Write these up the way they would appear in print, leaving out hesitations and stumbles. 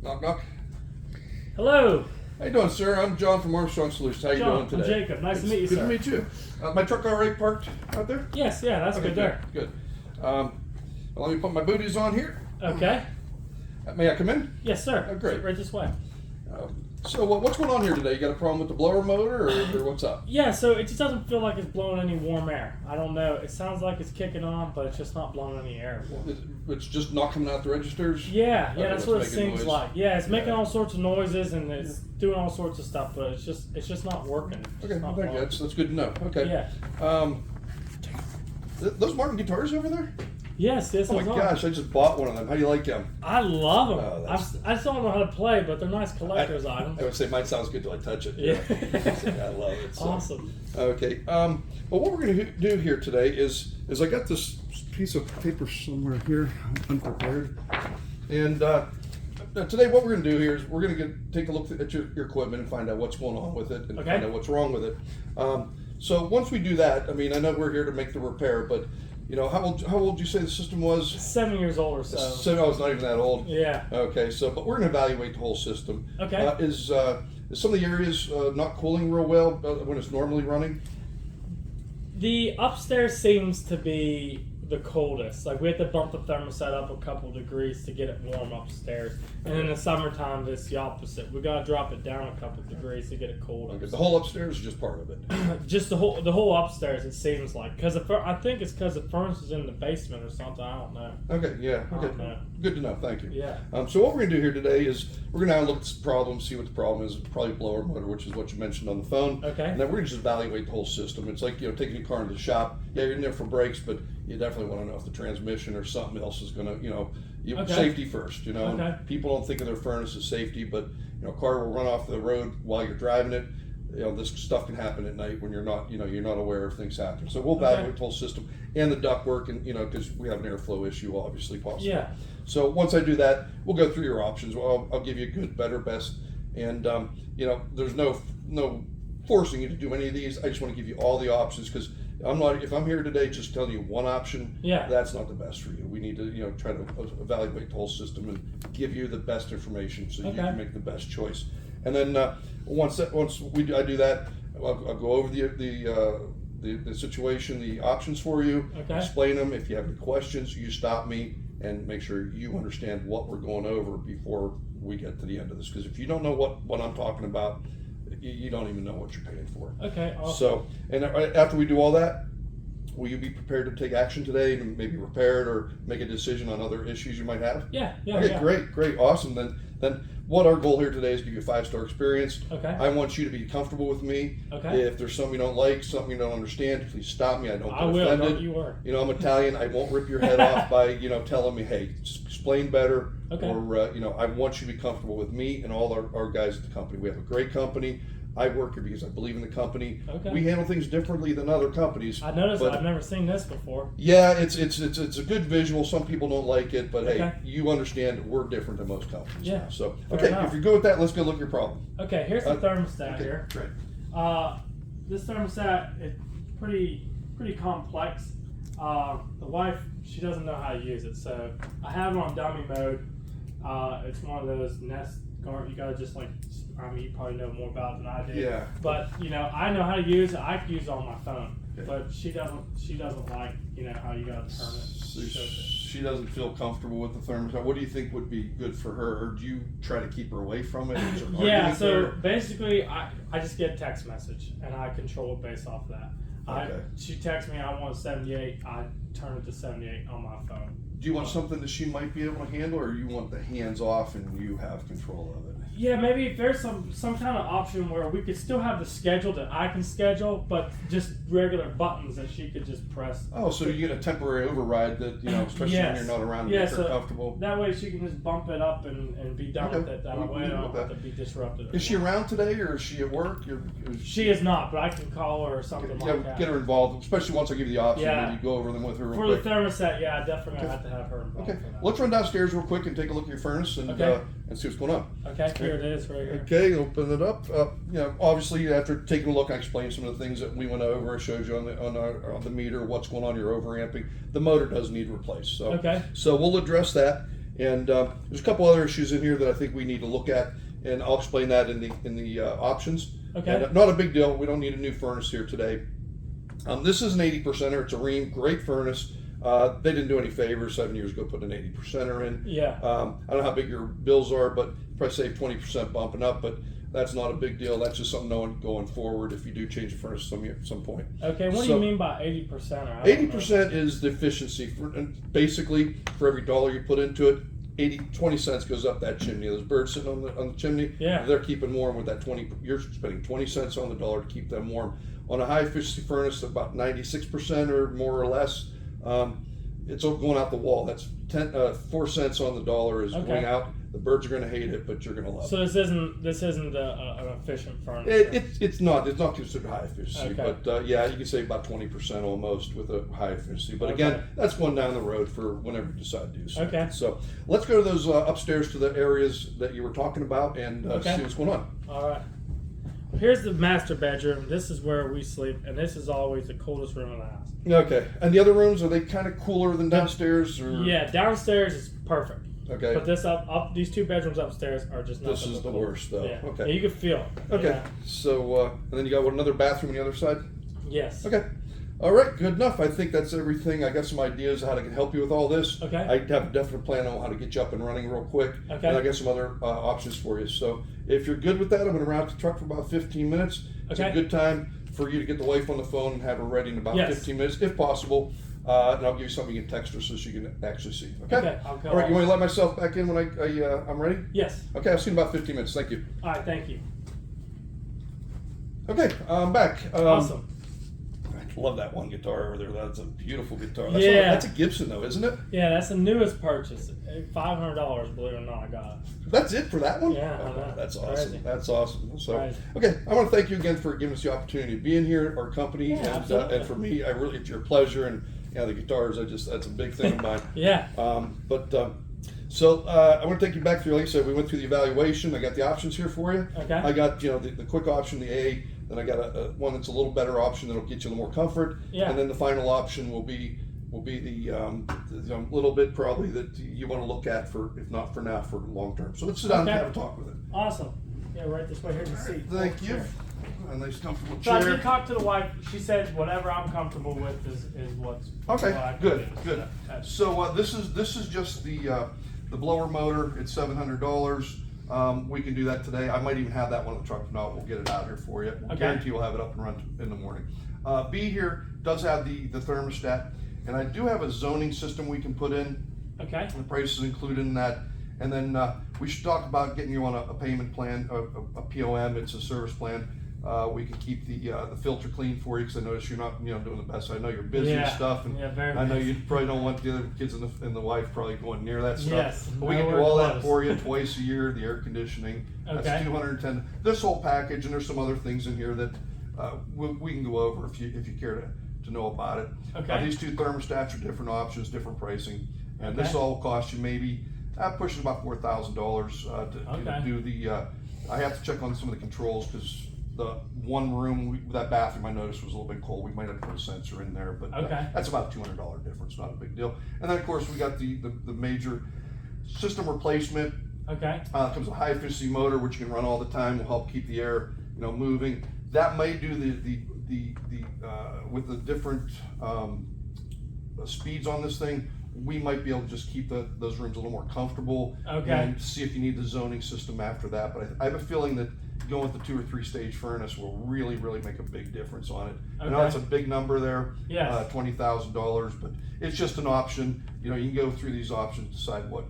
Knock, knock. Hello. How you doing, sir? I'm John from Armstrong Solutions. How you John, doing today? I'm Jacob. Nice to meet you, Good sir. to meet you. My truck already parked out there? Yes, yeah, that's Okay, good there. Good. Well, let me put my booties on here. Okay. May I come in? Yes, sir. Oh, great. Sit right this way. So what's going on here today? You got a problem with the blower motor, or what's up? Yeah, so it just doesn't feel like it's blowing any warm air. I don't know. It sounds like it's kicking on, but it's just not blowing any air. It's just not coming out the registers? Yeah, Okay, that's it's what it making seems noise. like. Yeah, it's making Yeah. all sorts of noises and it's doing all sorts of stuff, but it's just not working. It's just Okay, not thank you. blowing. That's good to know. Okay. Yeah. Those Martin guitars over there? Yes, Oh my those are. gosh, I just bought one of them. How do you like them? I love them. Oh, I just don't know how to play, but they're nice collector's items. I would say mine sounds good till I touch it. Yeah. I love it. So. Awesome. Okay. Well, what we're going to do here today is I got this piece of paper somewhere here, unprepared, and today what we're going to do here is we're going to take a look at your equipment and find out what's going on with it and Okay. find out what's wrong with it. So once we do that, I mean, I know we're here to make the repair, but you know, how old you say the system was? 7 years old or so. So no, it's not even that old. Yeah. Okay, so but we're going to evaluate the whole system. Okay. Is some of the areas not cooling real well when it's normally running? The upstairs seems to be the coldest. Like we have to bump the thermostat up a couple degrees to get it warm upstairs. And in the summertime, it's the opposite. We gotta drop it down a couple degrees to get it cold. Okay, the upstairs. whole upstairs is just part of it. Just the whole upstairs. It seems like because I think it's because the furnace is in the basement or something. I don't know. Okay, yeah, okay, Okay. good to know. Thank you. Yeah. So what we're gonna do here today is we're gonna look at this problem, see what the problem is. Probably blower motor, which is what you mentioned on the phone. Okay. And then we're gonna just evaluate the whole system. It's like taking your car into the shop. Yeah, you're in there for brakes, but you definitely want to know if the transmission or something else is gonna, Okay. safety first. Okay. People don't think of their furnace as safety, but a car will run off the road while you're driving it. This stuff can happen at night when you're not aware of things happening. So we'll evaluate the whole system and the ductwork, and because we have an airflow issue, obviously possible. Yeah. So once I do that, we'll go through your options. I'll give you good, better, best, and there's no forcing you to do any of these. I just want to give you all the options because if I'm here today just telling you one option, Yeah. that's not the best for you. We need to try to evaluate the whole system and give you the best information so you Okay. can make the best choice. And then once I do that, I'll go over the situation, the options for you, Okay. explain them. If you have any questions, you stop me and make sure you understand what we're going over before we get to the end of this. Because if you don't know what I'm talking about, you don't even know what you're paying for. Okay. Awesome. So, and after we do all that, will you be prepared to take action today and maybe repair it or make a decision on other issues you might have? Yeah. Yeah. Okay, yeah. great, awesome. Then what our goal here today is give you a 5-star experience. Okay. I want you to be comfortable with me. Okay. If there's something you don't like, something you don't understand, please stop me. I don't I get will. offended. Don't you worry. I'm Italian. I won't rip your head off by telling me, hey, just explain better. Okay. Or I want you to be comfortable with me and all our guys at the company. We have a great company. I work here because I believe in the company. Okay. We handle things differently than other companies. I noticed. but- I've never seen this before. Yeah, it's a good visual. Some people don't like it, but Okay. hey, you understand we're different than most companies. Yeah. So Fair okay, enough. if you're good with that, let's go look at your problem. Okay. Here's the thermostat Okay, here. great. This thermostat is pretty complex. The wife, she doesn't know how to use it, so I have it on dummy mode. It's one of those Nest guard. You gotta just you probably know more about it than I do. Yeah. But I know how to use it. I can use it on my phone, Okay. but she doesn't like how you gotta turn it. So Shows it. she doesn't feel comfortable with the thermostat. What do you think would be good for her, or do you try to keep her away from it? Is there an Yeah, argument so there? basically, I just get a text message and I control it based off of that. Okay. She texts me, I want 78, I turn it to 78 on my phone. Do you want something that she might be able to handle, or you want the hands off and you have control of it? Yeah, maybe if there's some kind of option where we could still have the schedule that I can schedule, but just regular buttons that she could just press. Oh, so you get a temporary override that, especially when Yes. you're not around to Yeah, make her so comfortable. that way she can just bump it up and be done Okay. with it. That We way I can don't do have that. to be disrupted. Is she around today, or is she at work? She is not, but I can call her or something like that. Get her involved, especially once I give you the option. Yeah. Maybe go over them with her real For quick. the thermostat, yeah, I definitely have to have her involved Okay, for that. let's run downstairs real quick and take a look at your furnace and Okay. and see what's going on. Okay, here it is, right here. Okay, open it up. Obviously, after taking a look, I explained some of the things that we went over. I showed you on the meter what's going on. You're overamping. The motor does need replaced. So Okay. so we'll address that. And there's a couple other issues in here that I think we need to look at, and I'll explain that in the options. Okay. And, not a big deal. We don't need a new furnace here today. This is an 80%er. It's a Rheem, great furnace. They didn't do any favors 7 years ago putting an 80%er in. Yeah. I don't know how big your bills are, but probably save 20% bumping up, but that's not a big deal. That's just something knowing going forward if you do change the furnace at some point. Okay, what do So- you mean by 80%? 80% is the efficiency. And basically, for every dollar you put into it, 20 cents goes up that chimney. Those birds sitting on the chimney, Yeah. they're keeping warm with that 20. You're spending 20 cents on the dollar to keep them warm. On a high efficiency furnace, about 96% or more or less, it's going out the wall. That's 4 cents on the dollar is Okay. going out. The birds are going to hate it, but you're going to love So it. this isn't an efficient furnace. It's not considered high efficiency, Okay. but yeah, you can save about 20% almost with a high efficiency. But Okay. again, that's one down the road for whenever you decide to do something. Okay. So let's go to those upstairs to the areas that you were talking about and Okay. see what's going on. All right. Here's the master bedroom. This is where we sleep, and this is always the coolest room in the house. Okay. And the other rooms, are they kind of cooler than downstairs? Or? Yeah, downstairs is perfect. Okay. But this up these two bedrooms upstairs are just not. This is the worst, though. Yeah. Okay. Yeah, you can feel it. Okay. Yeah. So, and then you got another bathroom on the other side? Yes. Okay. All right, good enough. I think that's everything. I got some ideas how to help you with all this. Okay. I have a definite plan on how to get you up and running real quick. Okay. And I got some other options for you. So if you're good with that, I'm going to route the truck for about 15 minutes. It's a Okay. good time for you to get the wife on the phone and have her ready in about Yes. 15 minutes, if possible. And I'll give you something you can text her so she can actually see. Okay? Okay, I'll go All right, you on. want to let myself back in when I'm ready? Yes. Okay, I'll see you in about 15 minutes. Thank you. All right. Thank you. Okay, I'm back. Awesome. I love that one guitar over there. That's a beautiful guitar. Yeah. That's a Gibson, though, isn't it? Yeah, that's the newest purchase. $500, believe it or not, I got it. That's it for that one? Yeah, I Oh, know. that's Crazy. awesome. That's awesome. So, Crazy. okay, I want to thank you again for giving us the opportunity to be in here at our company, Yeah, absolutely. and for me, it's your pleasure. And the guitars, that's a big thing of mine. Yeah. So I want to take you back through. Like I said, we went through the evaluation. I got the options here for you. Okay. I got the quick option, the A. Then I got a one that's a little better option that'll get you a little more comfort. Yeah. And then the final option will be the little bit probably that you want to look at for, if not for now, for long term. So let's sit down Okay. and have a talk with it. Awesome. Yeah, right this way. Here's the seat. Thank you. A nice comfortable So I chair. did talk to the wife. She said whatever I'm comfortable with is what's Okay, what I can good, do. good. So, So this is just the blower motor. It's $700. We can do that today. I might even have that one in the truck. If not, we'll get it out here for you. We'll Okay. guarantee you'll have it up and running in the morning. B here does have the thermostat, and I do have a zoning system we can put in. okay. The price is included in that. And then we should talk about getting you on a payment plan, a POM. It's a service plan. We can keep the filter clean for you because I notice you're not doing the best. I know you're busy and Yeah. stuff, and Yeah, very I know busy. you probably don't want the other kids and the wife probably going near that stuff. Yes, But we can do nowhere all that close. for you twice a year. The air conditioning. Okay. That's $210. This whole package, and there's some other things in here that we can go over if you care to know about it. Okay. These two thermostats are different options, different pricing, and this Okay. all costs you maybe pushing about $4,000 to do the. I have to check on some of the controls because the one room, that bathroom I noticed was a little bit cold. We might have to put a sensor in there, but Okay. that's about a $200 difference, not a big deal. And then of course we got the major system replacement. Okay. It comes with a high efficiency motor, which you can run all the time, will help keep the air, moving. That may do the with the different speeds on this thing. We might be able to just keep those rooms a little more comfortable. Okay. And see if you need the zoning system after that. But I have a feeling that going with the 2 or 3 stage furnace will really, really make a big difference on it. I know Okay. it's a big number there, Yes. $20,000, but it's just an option. You can go through these options, decide what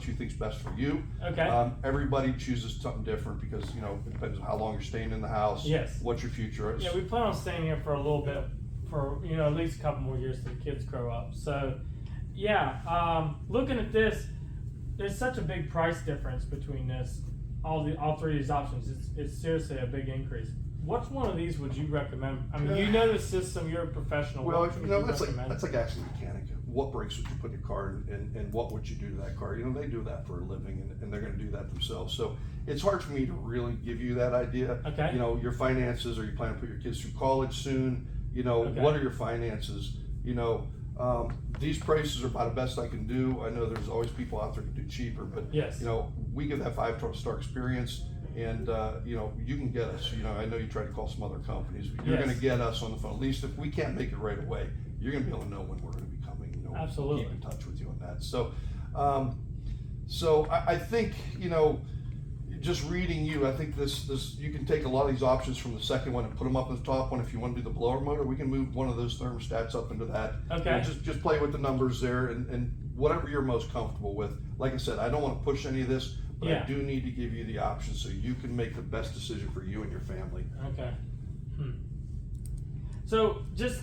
you think's best for you. Okay. Everybody chooses something different because it depends on how long you're staying in the house. Yes. What's your future? Yeah, we plan on staying here for a little bit, for at least a couple more years till the kids grow up. So, yeah, looking at this, there's such a big price difference between this, all three of these options. It's seriously a big increase. Which one of these would you recommend? I mean, you know the system. You're a professional. Well, What would you that's recommend? like asking a mechanic. What brakes would you put in your car, and what would you do to that car? They do that for a living, and they're going to do that themselves. So it's hard for me to really give you that idea. Okay. Your finances. Are you planning to put your kids through college soon? Okay. What are your finances? These prices are about the best I can do. I know there's always people out there who do cheaper, but Yes. you know, we give that 5-star experience, and you know, you can get us. You know, I know you tried to call some other companies, but you're Yes. going to get us on the phone. At least if we can't make it right away, you're going to be able to know when we're going to be coming. You know, Absolutely. keep in touch with you on that. So, I think, you know, just reading you, I think this you can take a lot of these options from the second one and put them up in the top one. If you want to do the blower motor, we can move one of those thermostats up into that. Okay. You know, just play with the numbers there and whatever you're most comfortable with. Like I said, I don't want to push any of this, but Yeah. I do need to give you the options so you can make the best decision for you and your family. Okay. So just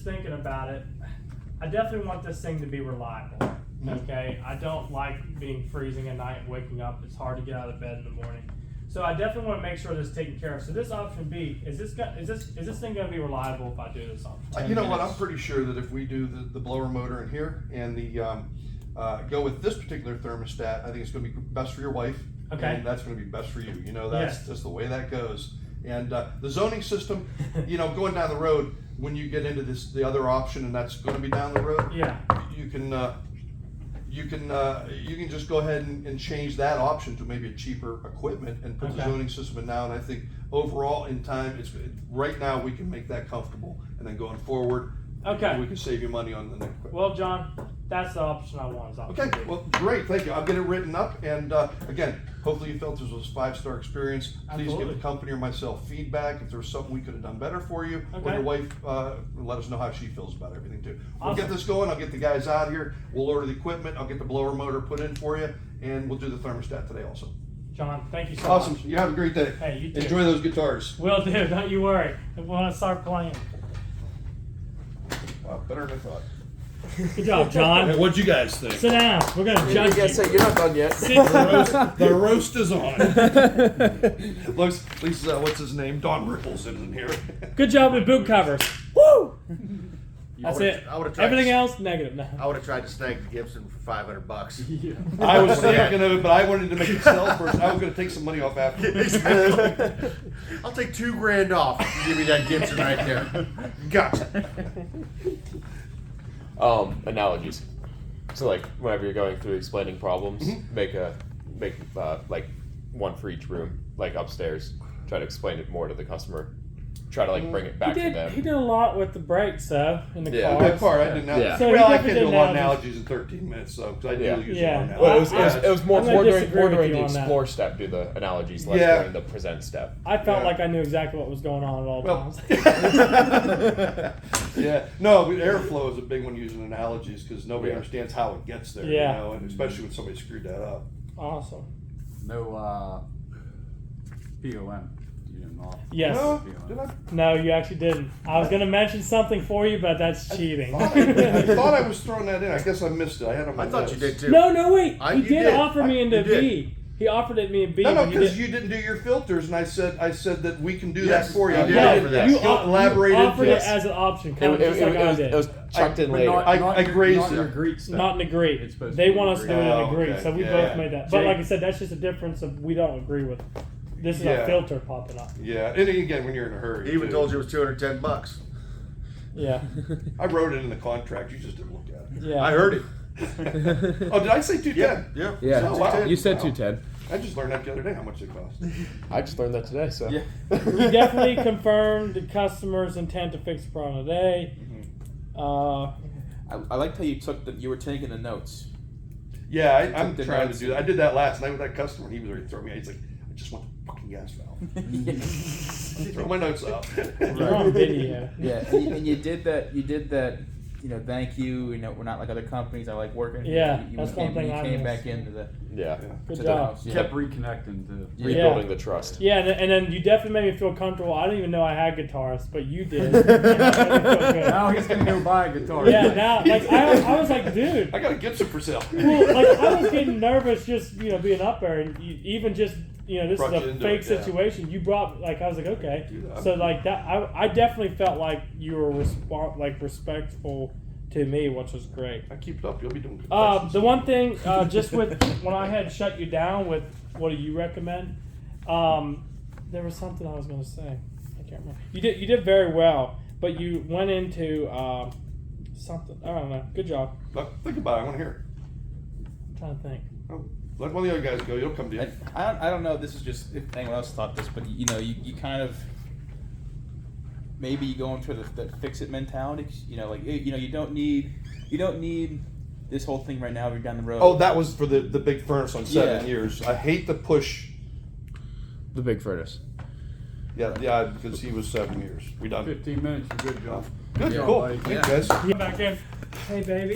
thinking about it, I definitely want this thing to be reliable. Okay, I don't like being freezing at night and waking up. It's hard to get out of bed in the morning. So I definitely want to make sure this is taken care of. So this option B, is this thing going to be reliable if I do this option? You know what? I'm pretty sure that if we do the blower motor in here and the go with this particular thermostat, I think it's going to be best for your wife. Okay. And that's going to be best for you. You know, that's Yes. just the way that goes. And the zoning system, you know, going down the road, when you get into the other option, and that's going to be down the road, Yeah. you can just go ahead and change that option to maybe a cheaper equipment and put the Okay. zoning system in now. And I think overall in time, right now we can make that comfortable, and then going forward, Okay. we can save you money on the next equipment. Well, John, that's the option I want. Is option Okay, B. well, great, thank you. I'll get it written up, and again, hopefully you felt this was a 5-star experience. Please give Absolutely. the company or myself feedback if there was something we could have done better for you. Or Okay. your wife, let us know how she feels about everything too. We'll get Awesome. this going, I'll get the guys out here, we'll order the equipment, I'll get the blower motor put in for you, and we'll do the thermostat today also. John, thank you so Awesome, much. you have a great day. Hey, you too. Enjoy those guitars. Will do. Don't you worry. I want to start playing. Wow, better than I thought. Good job, John. What'd you guys think? Sit down. We're gonna You judge gotta you. say you're not done yet. The roast is on. Looks, what's his name? Don Ripple's in here. Good job with boot covers. Woo! That's it. I would've tried Everything to- else negative. No. I would have tried to snag the Gibson for $500. I was thinking of it, but I wanted to make it sell first. I was going to take some money off after. Exactly. I'll take $2,000 off if you give me that Gibson right there. Gotcha. Analogies. So like whenever you're going through explaining problems, make like one for each room, like upstairs. Try to explain it more to the customer. Try to like bring it back to He them. did a lot with the brakes though in the Yeah. car. That part I didn't know. Yeah. So Well, he I definitely can do a did lot of analogies. analogies in 13 minutes, so 'cause I do Yeah. use Yeah. a lot of Well, analogies. it was more I'm gonna during disagree with the you on that. explore step, do the analogies, less Yeah. during the present step. I felt Yeah. like I knew exactly what was going on at all Well, times. yeah, no, but airflow is a big one using analogies because nobody Yeah. understands how it gets there, Yeah. you know, and especially when somebody screwed that up. Awesome. No POM. You didn't offer. Yes. No, did I? No, you actually didn't. I was gonna mention something for you, but that's cheating. I thought I was throwing that in. I guess I missed it. I had it on my I thought you notes. did too. No, wait. You He did did. offer me into You did. B. He offered it me in B. No, but because you you didn't do your filters, and I said that we can do Yes, that for you. you I did yeah, offer that. you, Still you elaborated. offered yes. it as an option, It, kind of just like I did. it was chucked in but later. I grazed not your it. Greek stuff. Not in agree. It's supposed to They be want us to do it agreed. in Oh, agree, okay. so we Yeah. both made that. But Jake- like I said, that's just a difference of we don't agree with. This is Yeah. a filter popping up. Yeah, and again, when you're in a hurry. He even too. told you it was $210. Yeah, I wrote it in the contract. You just didn't look at it. yeah. I heard it. Oh, did I say 210? Yeah. Yeah, Oh, wow. you said Wow. 210. I just learned that the other day. How much it cost? I just learned that today, so. Yeah. He definitely confirmed the customer's intent to fix the problem today. I liked how you were taking the notes. Yeah, I'm Took the trying to notes. do that. I did that last night with that customer, and he was ready to throw me out. He's like, I just want the fucking gas valve. Throw my notes out. You're on video. Yeah, and you did that. You did that. You know, thank you. You know, we're not like other companies. I like working. Yeah, you that's came, one thing you I came missed. back into the Yeah. Good to job. The, Kept reconnecting to. Yeah. Rebuilding the trust. Yeah, and then you definitely made me feel comfortable. I didn't even know I had guitars, but you did. And that made me feel good. Now he's gonna go buy a guitar. Yeah, now like I was like, dude. I got a Gibson for sale. Well, like I was getting nervous just being up there, and even just this Brought is you a into fake it, yeah. situation. You brought I was like, okay, Yeah. so like that. I definitely felt like you were respectful to me, which was great. I keep it up. You'll be doing good. The one thing, just with when I had shut you down with what do you recommend? There was something I was going to say. I can't remember. You did very well, but you went into something. I don't know. Good job. Think about it. I want to hear I'm trying to think. it. Oh, let one of the other guys go. You'll come to you. I don't know if this is just if anyone else thought this, but you kind of maybe you go into the fix it mentality. You don't need this whole thing right now. We're down the road. Oh, that was for the big furnace on 7 Yeah. years. I hate the push. the big furnace. Yeah, because he was 7 years. We done. 15 minutes, you're good, John. Good, Yeah, cool. buddy. Thanks, guys. Get back in. Hey, baby.